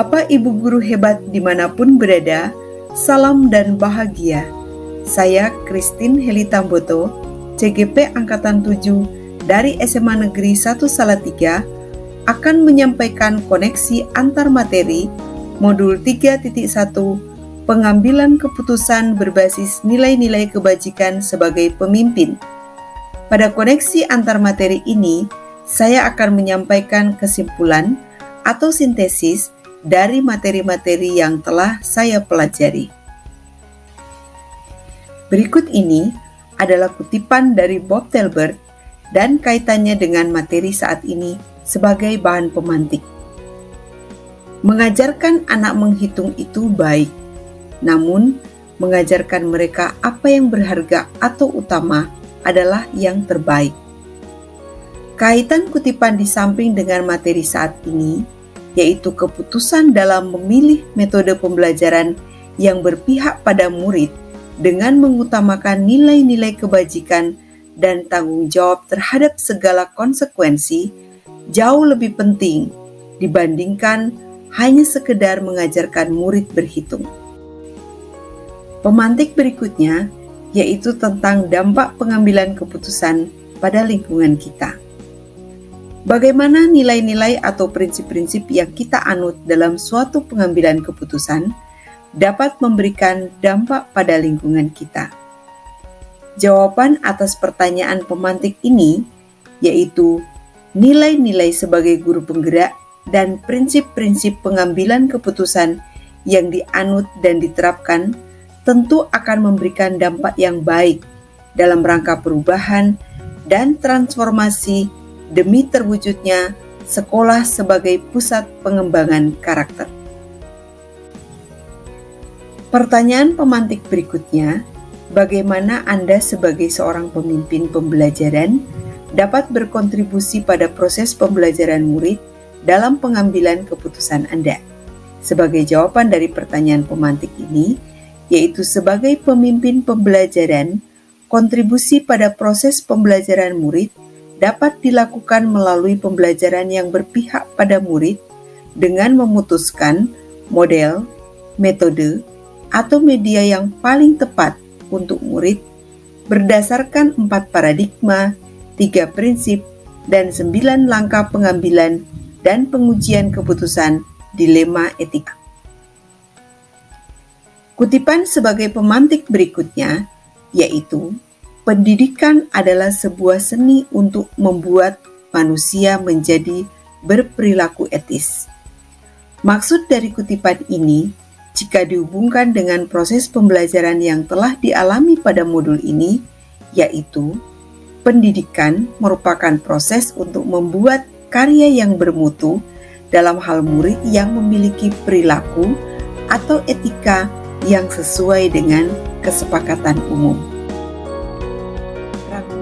Bapak Ibu guru hebat dimanapun berada, salam dan bahagia. Saya Christine Heli Tamboto, CGP Angkatan 7 dari SMA Negeri 1 Salatiga, akan menyampaikan koneksi antar materi modul 3.1 pengambilan keputusan berbasis nilai-nilai kebajikan sebagai pemimpin. Pada koneksi antar materi ini, saya akan menyampaikan kesimpulan atau sintesis dari materi-materi yang telah saya pelajari. Berikut ini adalah kutipan dari Bob Talbert dan kaitannya dengan materi saat ini sebagai bahan pemantik. Mengajarkan anak menghitung itu baik, namun mengajarkan mereka apa yang berharga atau utama adalah yang terbaik. Kaitan kutipan di samping dengan materi saat ini, yaitu keputusan dalam memilih metode pembelajaran yang berpihak pada murid dengan mengutamakan nilai-nilai kebajikan dan tanggung jawab terhadap segala konsekuensi, jauh lebih penting dibandingkan hanya sekedar mengajarkan murid berhitung. Pemantik berikutnya yaitu tentang dampak pengambilan keputusan pada lingkungan kita. Bagaimana nilai-nilai atau prinsip-prinsip yang kita anut dalam suatu pengambilan keputusan dapat memberikan dampak pada lingkungan kita? Jawaban atas pertanyaan pemantik ini yaitu nilai-nilai sebagai guru penggerak dan prinsip-prinsip pengambilan keputusan yang dianut dan diterapkan tentu akan memberikan dampak yang baik dalam rangka perubahan dan transformasi demi terwujudnya sekolah sebagai pusat pengembangan karakter. Pertanyaan pemantik berikutnya, bagaimana Anda sebagai seorang pemimpin pembelajaran dapat berkontribusi pada proses pembelajaran murid dalam pengambilan keputusan Anda? Sebagai jawaban dari pertanyaan pemantik ini, yaitu sebagai pemimpin pembelajaran, kontribusi pada proses pembelajaran murid dapat dilakukan melalui pembelajaran yang berpihak pada murid dengan memutuskan model, metode, atau media yang paling tepat untuk murid berdasarkan 4 paradigma, 3 prinsip, dan 9 langkah pengambilan dan pengujian keputusan dilema etika. Kutipan sebagai pemantik berikutnya yaitu pendidikan adalah sebuah seni untuk membuat manusia menjadi berperilaku etis. Maksud dari kutipan ini, jika dihubungkan dengan proses pembelajaran yang telah dialami pada modul ini, yaitu pendidikan merupakan proses untuk membuat karya yang bermutu dalam hal murid yang memiliki perilaku atau etika yang sesuai dengan kesepakatan umum.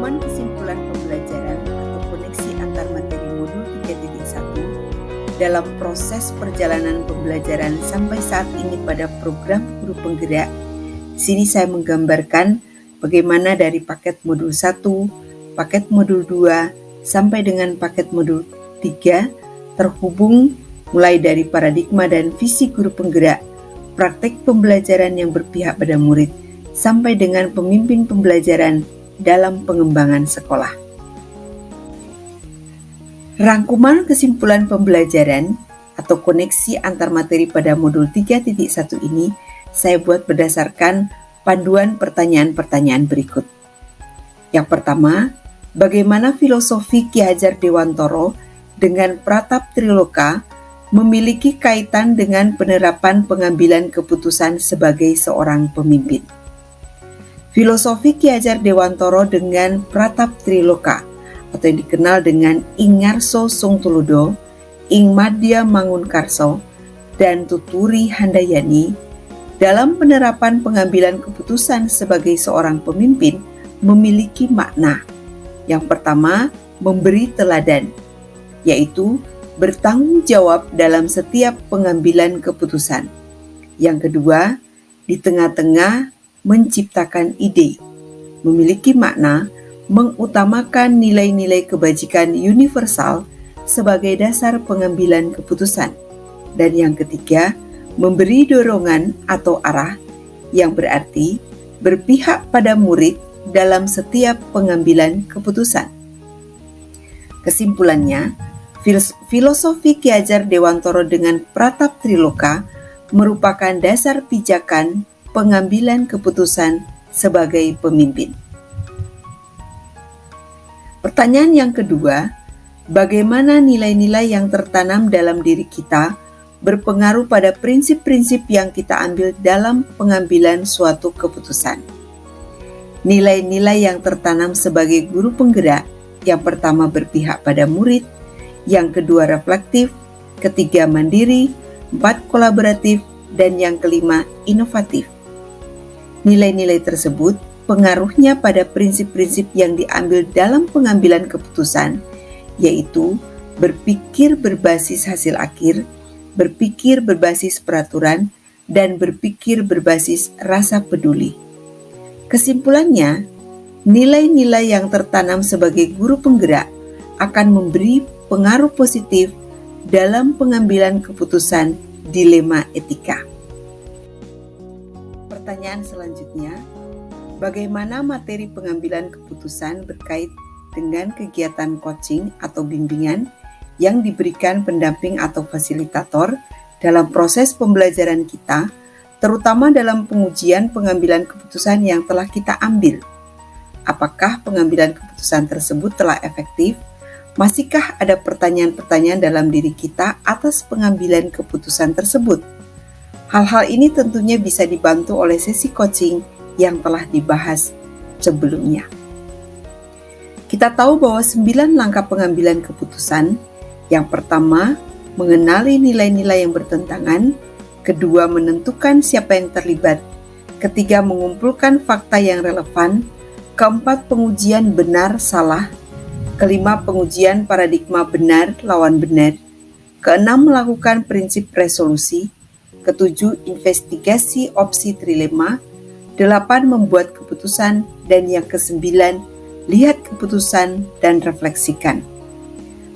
Rangkuman kesimpulan pembelajaran atau koneksi antar materi modul 3.1 dalam proses perjalanan pembelajaran sampai saat ini pada program guru penggerak. Sini saya menggambarkan bagaimana dari paket modul 1, paket modul 2, sampai dengan paket modul 3 terhubung mulai dari paradigma dan visi guru penggerak, praktek pembelajaran yang berpihak pada murid, sampai dengan pemimpin pembelajaran dalam pengembangan sekolah. Rangkuman kesimpulan pembelajaran atau koneksi antar materi pada modul 3.1 ini saya buat berdasarkan panduan pertanyaan-pertanyaan berikut. Yang pertama, bagaimana filosofi Ki Hajar Dewantoro dengan Pratap Triloka memiliki kaitan dengan penerapan pengambilan keputusan sebagai seorang pemimpin. Filosofi Ki Hajar Dewantoro dengan Pratap Triloka atau yang dikenal dengan Ing Ngarso Sungtuludo, Ing Madya Mangunkarso, dan Tuturi Handayani dalam penerapan pengambilan keputusan sebagai seorang pemimpin memiliki makna. Yang pertama, memberi teladan, yaitu bertanggung jawab dalam setiap pengambilan keputusan. Yang kedua, di tengah-tengah menciptakan ide, memiliki makna mengutamakan nilai-nilai kebajikan universal sebagai dasar pengambilan keputusan. Dan yang ketiga, memberi dorongan atau arah, yang berarti berpihak pada murid dalam setiap pengambilan keputusan. Kesimpulannya, filosofi Ki Hajar Dewantoro dengan Pratap Triloka merupakan dasar pijakan pengambilan keputusan sebagai pemimpin. Pertanyaan yang kedua, bagaimana nilai-nilai yang tertanam dalam diri kita berpengaruh pada prinsip-prinsip yang kita ambil dalam pengambilan suatu keputusan? Nilai-nilai yang tertanam sebagai guru penggerak, yang pertama berpihak pada murid, yang kedua reflektif, ketiga mandiri, 4 kolaboratif, dan yang kelima inovatif. Nilai-nilai tersebut pengaruhnya pada prinsip-prinsip yang diambil dalam pengambilan keputusan, yaitu berpikir berbasis hasil akhir, berpikir berbasis peraturan, dan berpikir berbasis rasa peduli. Kesimpulannya, nilai-nilai yang tertanam sebagai guru penggerak akan memberi pengaruh positif dalam pengambilan keputusan dilema etika. Pertanyaan selanjutnya, bagaimana materi pengambilan keputusan berkait dengan kegiatan coaching atau bimbingan yang diberikan pendamping atau fasilitator dalam proses pembelajaran kita, terutama dalam pengujian pengambilan keputusan yang telah kita ambil? Apakah pengambilan keputusan tersebut telah efektif? Masihkah ada pertanyaan-pertanyaan dalam diri kita atas pengambilan keputusan tersebut? Hal-hal ini tentunya bisa dibantu oleh sesi coaching yang telah dibahas sebelumnya. Kita tahu bahwa 9 langkah pengambilan keputusan. Yang pertama, mengenali nilai-nilai yang bertentangan. Kedua, menentukan siapa yang terlibat. Ketiga, mengumpulkan fakta yang relevan. Keempat, pengujian benar salah. Kelima, pengujian paradigma benar lawan benar. Keenam, melakukan prinsip resolusi. Ketujuh, investigasi opsi trilema. 8, membuat keputusan. Dan yang kesembilan, lihat keputusan dan refleksikan.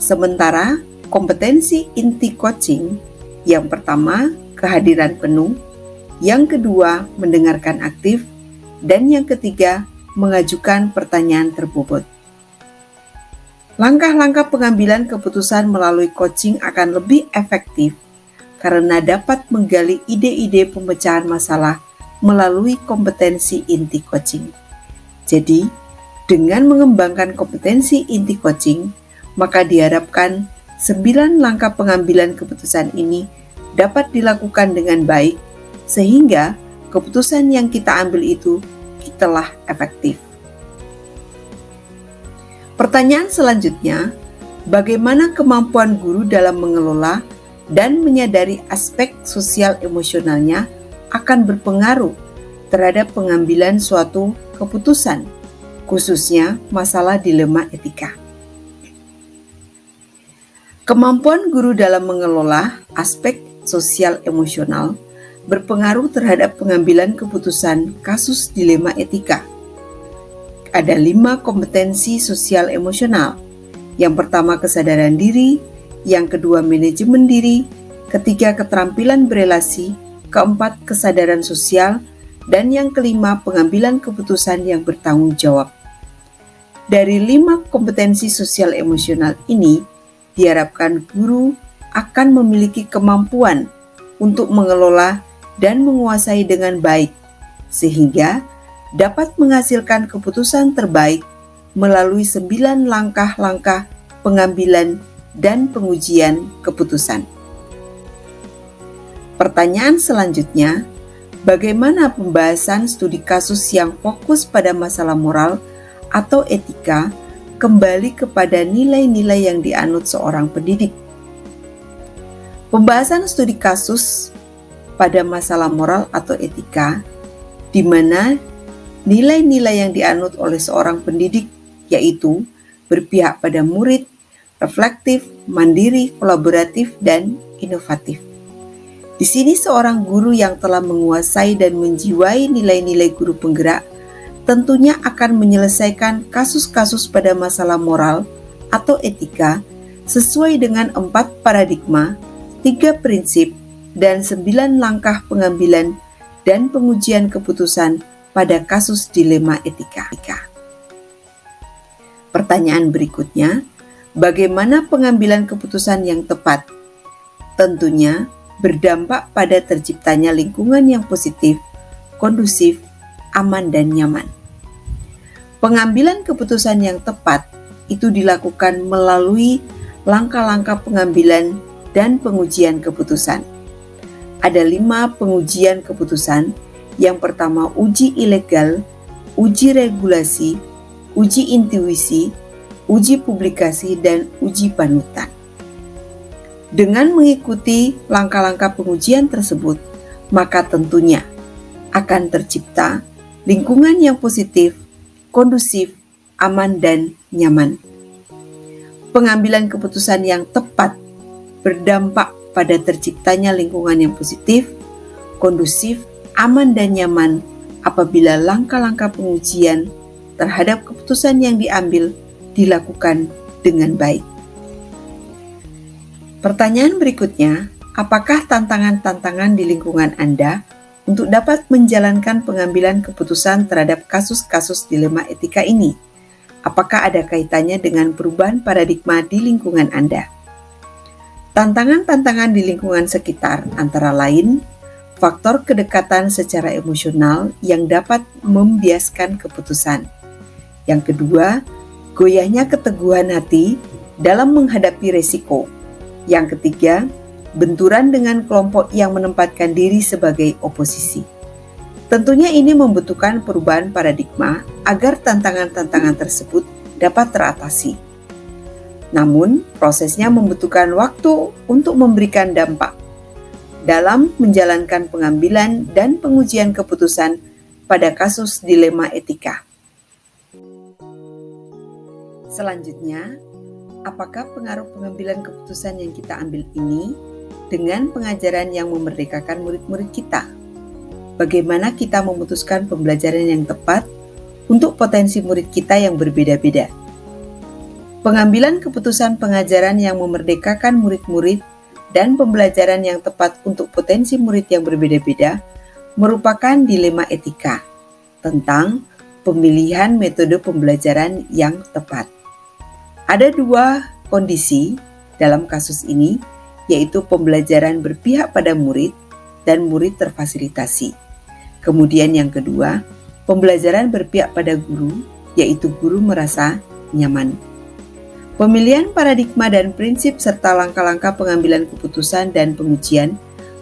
Sementara kompetensi inti coaching, yang pertama, kehadiran penuh, yang kedua, mendengarkan aktif, dan yang ketiga, mengajukan pertanyaan terbobot. Langkah-langkah pengambilan keputusan melalui coaching akan lebih efektif karena dapat menggali ide-ide pemecahan masalah melalui kompetensi inti coaching. Jadi, dengan mengembangkan kompetensi inti coaching, maka diharapkan 9 langkah pengambilan keputusan ini dapat dilakukan dengan baik, sehingga keputusan yang kita ambil itu telah efektif. Pertanyaan selanjutnya, bagaimana kemampuan guru dalam mengelola dan menyadari aspek sosial emosionalnya akan berpengaruh terhadap pengambilan suatu keputusan, khususnya masalah dilema etika. Kemampuan guru dalam mengelola aspek sosial emosional berpengaruh terhadap pengambilan keputusan kasus dilema etika. Ada 5 kompetensi sosial emosional. Yang pertama, kesadaran diri. Yang kedua, manajemen diri. Ketiga, keterampilan berelasi. Keempat, kesadaran sosial. Dan yang kelima, pengambilan keputusan yang bertanggung jawab. Dari 5 kompetensi sosial emosional ini, diharapkan guru akan memiliki kemampuan untuk mengelola dan menguasai dengan baik, sehingga dapat menghasilkan keputusan terbaik melalui 9 langkah-langkah pengambilan dan pengujian keputusan. Pertanyaan selanjutnya, bagaimana pembahasan studi kasus yang fokus pada masalah moral atau etika kembali kepada nilai-nilai yang dianut seorang pendidik? Pembahasan studi kasus pada masalah moral atau etika, di mana nilai-nilai yang dianut oleh seorang pendidik yaitu berpihak pada murid, reflektif, mandiri, kolaboratif, dan inovatif. Di sini seorang guru yang telah menguasai dan menjiwai nilai-nilai guru penggerak tentunya akan menyelesaikan kasus-kasus pada masalah moral atau etika sesuai dengan 4 paradigma 3 prinsip dan 9 langkah pengambilan dan pengujian keputusan pada kasus dilema etika. Pertanyaan berikutnya, bagaimana pengambilan keputusan yang tepat? Tentunya berdampak pada terciptanya lingkungan yang positif, kondusif, aman, dan nyaman. Pengambilan keputusan yang tepat itu dilakukan melalui langkah-langkah pengambilan dan pengujian keputusan. Ada 5 pengujian keputusan. Yang pertama, uji ilegal, uji regulasi, uji intuisi, uji publikasi, dan uji panutan. Dengan mengikuti langkah-langkah pengujian tersebut, maka tentunya akan tercipta lingkungan yang positif, kondusif, aman, dan nyaman. Pengambilan keputusan yang tepat berdampak pada terciptanya lingkungan yang positif, kondusif, aman, dan nyaman apabila langkah-langkah pengujian terhadap keputusan yang diambil dilakukan dengan baik. Pertanyaan berikutnya, apakah tantangan-tantangan di lingkungan Anda untuk dapat menjalankan pengambilan keputusan terhadap kasus-kasus dilema etika ini? Apakah ada kaitannya dengan perubahan paradigma di lingkungan Anda? Tantangan-tantangan di lingkungan sekitar antara lain faktor kedekatan secara emosional yang dapat membiaskan keputusan. Yang kedua, goyahnya keteguhan hati dalam menghadapi resiko. Yang ketiga, benturan dengan kelompok yang menempatkan diri sebagai oposisi. Tentunya ini membutuhkan perubahan paradigma agar tantangan-tantangan tersebut dapat teratasi. Namun, prosesnya membutuhkan waktu untuk memberikan dampak dalam menjalankan pengambilan dan pengujian keputusan pada kasus dilema etika. Selanjutnya, apakah pengaruh pengambilan keputusan yang kita ambil ini dengan pengajaran yang memerdekakan murid-murid kita? Bagaimana kita memutuskan pembelajaran yang tepat untuk potensi murid kita yang berbeda-beda? Pengambilan keputusan pengajaran yang memerdekakan murid-murid dan pembelajaran yang tepat untuk potensi murid yang berbeda-beda merupakan dilema etika tentang pemilihan metode pembelajaran yang tepat. Ada 2 kondisi dalam kasus ini, yaitu pembelajaran berpihak pada murid dan murid terfasilitasi. Kemudian yang kedua, pembelajaran berpihak pada guru, yaitu guru merasa nyaman. Pemilihan paradigma dan prinsip serta langkah-langkah pengambilan keputusan dan pengujian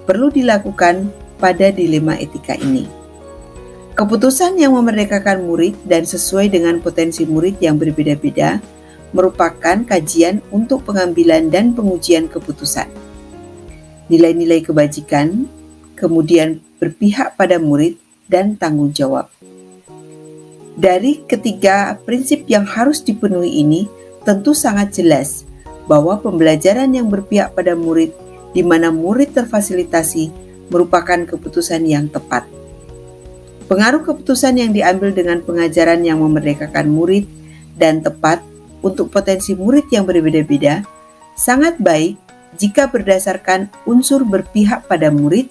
perlu dilakukan pada dilema etika ini. Keputusan yang memerdekakan murid dan sesuai dengan potensi murid yang berbeda-beda merupakan kajian untuk pengambilan dan pengujian keputusan. Nilai-nilai kebajikan, kemudian berpihak pada murid dan tanggung jawab. Dari ketiga prinsip yang harus dipenuhi ini, tentu sangat jelas bahwa pembelajaran yang berpihak pada murid, di mana murid terfasilitasi, merupakan keputusan yang tepat. Pengaruh keputusan yang diambil dengan pengajaran yang memerdekakan murid dan tepat untuk potensi murid yang berbeda-beda sangat baik jika berdasarkan unsur berpihak pada murid,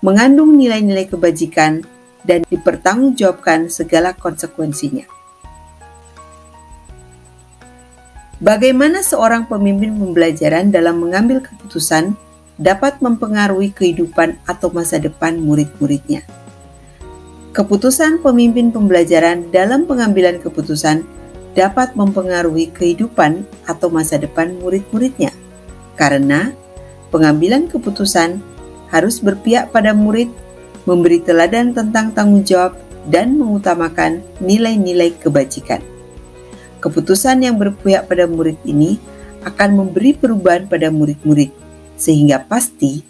mengandung nilai-nilai kebajikan, dan dipertanggungjawabkan segala konsekuensinya. Bagaimana seorang pemimpin pembelajaran dalam mengambil keputusan dapat mempengaruhi kehidupan atau masa depan murid-muridnya? Keputusan pemimpin pembelajaran dalam pengambilan keputusan dapat mempengaruhi kehidupan atau masa depan murid-muridnya, karena pengambilan keputusan harus berpihak pada murid, memberi teladan tentang tanggung jawab, dan mengutamakan nilai-nilai kebajikan. Keputusan yang berpihak pada murid ini akan memberi perubahan pada murid-murid, sehingga pasti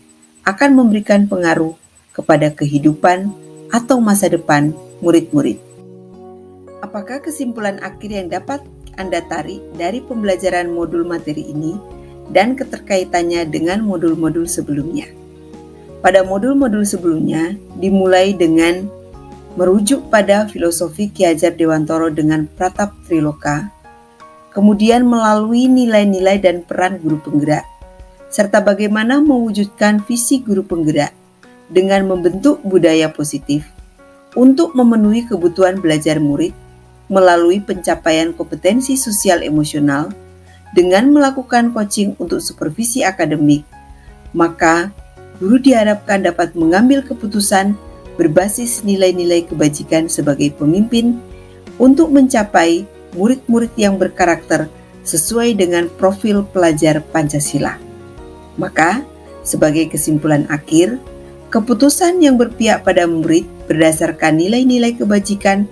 akan memberikan pengaruh kepada kehidupan atau masa depan murid-murid. Apakah kesimpulan akhir yang dapat Anda tarik dari pembelajaran modul materi ini dan keterkaitannya dengan modul-modul sebelumnya? Pada modul-modul sebelumnya dimulai dengan merujuk pada filosofi Ki Hajar Dewantoro dengan Pratap Triloka, kemudian melalui nilai-nilai dan peran guru penggerak, serta bagaimana mewujudkan visi guru penggerak dengan membentuk budaya positif untuk memenuhi kebutuhan belajar murid melalui pencapaian kompetensi sosial emosional dengan melakukan coaching untuk supervisi akademik, maka guru diharapkan dapat mengambil keputusan berbasis nilai-nilai kebajikan sebagai pemimpin untuk mencapai murid-murid yang berkarakter sesuai dengan profil pelajar Pancasila. Maka, sebagai kesimpulan akhir, keputusan yang berpihak pada murid berdasarkan nilai-nilai kebajikan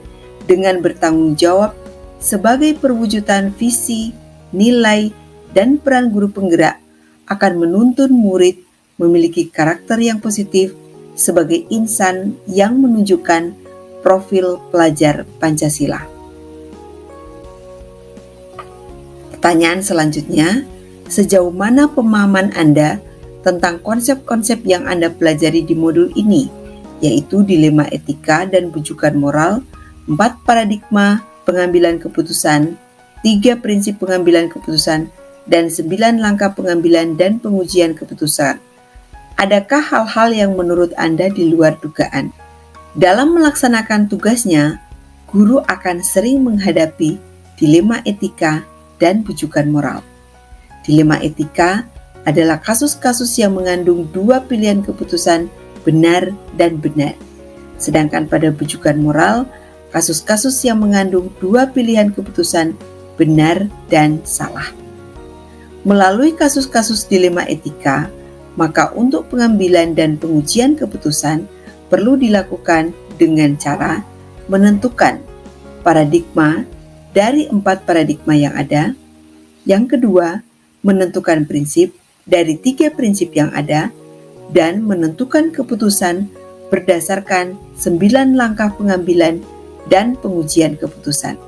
dengan bertanggung jawab sebagai perwujudan visi, nilai, dan peran guru penggerak akan menuntun murid memiliki karakter yang positif sebagai insan yang menunjukkan profil pelajar Pancasila. Pertanyaan selanjutnya, sejauh mana pemahaman Anda tentang konsep-konsep yang Anda pelajari di modul ini, yaitu dilema etika dan bujukan moral, 4 paradigma pengambilan keputusan, 3 prinsip pengambilan keputusan, dan 9 langkah pengambilan dan pengujian keputusan. Adakah hal-hal yang menurut Anda di luar dugaan? Dalam melaksanakan tugasnya, guru akan sering menghadapi dilema etika dan bujukan moral. Dilema etika adalah kasus-kasus yang mengandung 2 pilihan keputusan benar dan benar. Sedangkan pada bujukan moral, kasus-kasus yang mengandung 2 pilihan keputusan benar dan salah. Melalui kasus-kasus dilema etika, maka untuk pengambilan dan pengujian keputusan perlu dilakukan dengan cara menentukan paradigma dari 4 paradigma yang ada. Yang kedua, menentukan prinsip dari 3 prinsip yang ada dan menentukan keputusan berdasarkan 9 langkah pengambilan dan pengujian keputusan.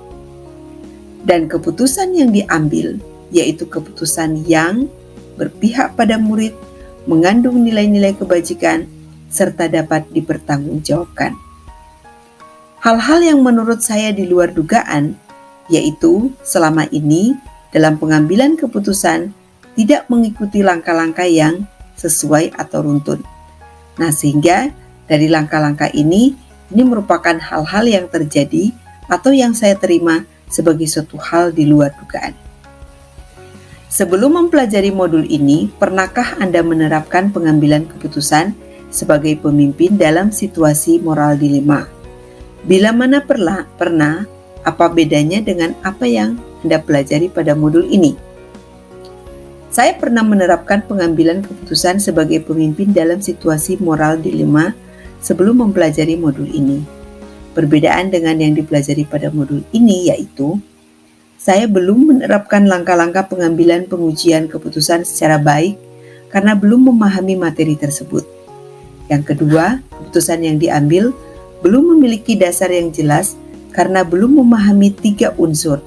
Dan keputusan yang diambil yaitu keputusan yang berpihak pada murid, mengandung nilai-nilai kebajikan, serta dapat dipertanggungjawabkan. Hal-hal yang menurut saya di luar dugaan, yaitu selama ini dalam pengambilan keputusan tidak mengikuti langkah-langkah yang sesuai atau runtun. Nah, sehingga dari langkah-langkah ini merupakan hal-hal yang terjadi atau yang saya terima sebagai suatu hal di luar dugaan. Sebelum mempelajari modul ini, pernahkah Anda menerapkan pengambilan keputusan sebagai pemimpin dalam situasi moral dilema? Bila mana pernah, apa bedanya dengan apa yang Anda pelajari pada modul ini? Saya pernah menerapkan pengambilan keputusan sebagai pemimpin dalam situasi moral dilema sebelum mempelajari modul ini. Perbedaan dengan yang dipelajari pada modul ini yaitu, saya belum menerapkan langkah-langkah pengambilan pengujian keputusan secara baik karena belum memahami materi tersebut. Yang kedua, keputusan yang diambil belum memiliki dasar yang jelas karena belum memahami 3 unsur,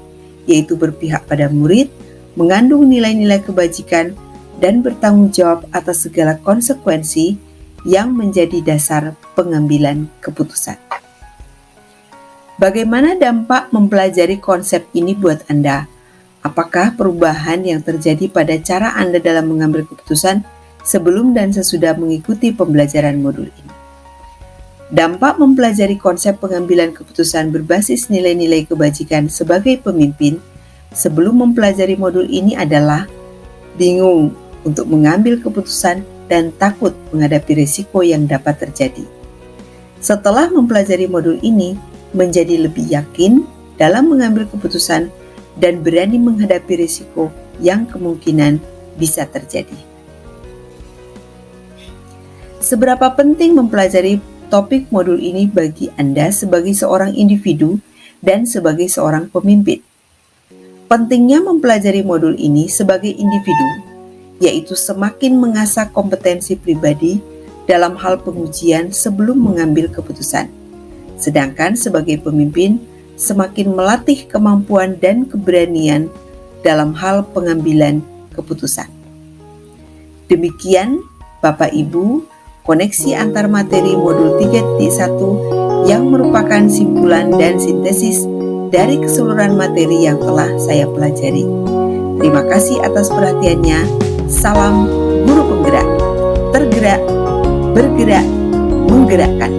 yaitu berpihak pada murid, mengandung nilai-nilai kebajikan, dan bertanggung jawab atas segala konsekuensi yang menjadi dasar pengambilan keputusan. Bagaimana dampak mempelajari konsep ini buat Anda? Apakah perubahan yang terjadi pada cara Anda dalam mengambil keputusan sebelum dan sesudah mengikuti pembelajaran modul ini? Dampak mempelajari konsep pengambilan keputusan berbasis nilai-nilai kebajikan sebagai pemimpin sebelum mempelajari modul ini adalah bingung untuk mengambil keputusan dan takut menghadapi risiko yang dapat terjadi. Setelah mempelajari modul ini, menjadi lebih yakin dalam mengambil keputusan dan berani menghadapi risiko yang kemungkinan bisa terjadi. Seberapa penting mempelajari topik modul ini bagi Anda sebagai seorang individu dan sebagai seorang pemimpin? Pentingnya mempelajari modul ini sebagai individu, yaitu semakin mengasah kompetensi pribadi dalam hal pengujian sebelum mengambil keputusan. Sedangkan sebagai pemimpin, semakin melatih kemampuan dan keberanian dalam hal pengambilan keputusan. Demikian, Bapak Ibu, koneksi antar materi modul 3.1 yang merupakan simpulan dan sintesis dari keseluruhan materi yang telah saya pelajari. Terima kasih atas perhatiannya. Salam guru penggerak, tergerak, bergerak, menggerakkan.